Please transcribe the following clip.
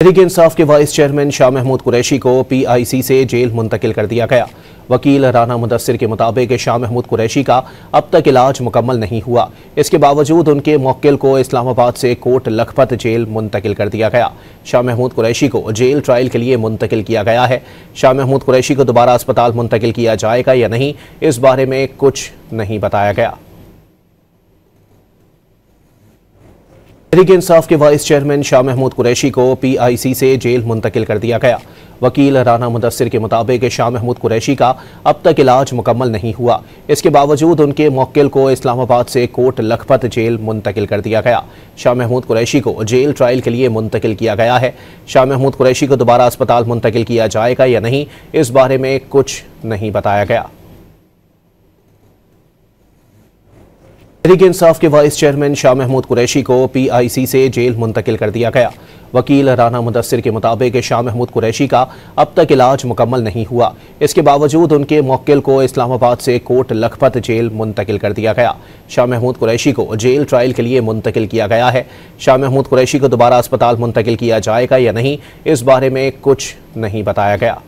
तहरीक इंसाफ के vice chairman Shah Mahmood Qureshi को PIC से जेल मुंतकिल कर दिया गया। वकील राना मुदस्सिर के मुताबिक शाह महमूद कुरैशी का अब तक इलाज मुकम्मल नहीं हुआ। इसके बावजूद उनके मुवक्किल को इस्लामाबाद से कोट लखपत जेल मुंतकिल कर दिया गया। शाह महमूद कुरैशी को जेल ट्रायल के लिए मुंतकिल किया गया है। शाह महमूद कुरैशी को दोबारा अस्पताल मुंतकिल किया जाएगा या नहीं, इस बारे में कुछ नहीं बताया गया। तहरीक इंसाफ के वाइस चेयरमैन शाह महमूद कुरैशी को PIC से जेल मुंतकिल कर दिया गया। वकील राना मुदस्सिर के मुताबिक शाह महमूद कुरैशी का अब तक इलाज मुकम्मल नहीं हुआ। इसके बावजूद उनके मुवक्किल को इस्लामाबाद से कोट लखपत जेल मुंतकिल कर दिया गया। शाह महमूद कुरैशी को जेल ट्रायल के लिए मुंतकिल किया गया है। शाह महमूद कुरैशी को दोबारा अस्पताल मुंतकिल किया जाएगा या नहीं, इस बारे में कुछ नहीं बताया गया। तहरीक इंसाफ के वाइस चेयरमैन शाह महमूद कुरैशी को PIC से जेल मुंतकिल कर दिया गया। वकील राना मुदस्सिर के मुताबिक शाह महमूद कुरैशी का अब तक इलाज मुकम्मल नहीं हुआ। इसके बावजूद उनके मुवक्किल को इस्लामाबाद से कोट लखपत जेल मुंतकिल कर दिया गया। शाह महमूद कुरैशी को जेल ट्रायल के लिए मुंतकिल किया गया है। शाह महमूद कुरैशी को दोबारा अस्पताल मुंतकिल किया जाएगा या नहीं, इस बारे में कुछ नहीं बताया गया।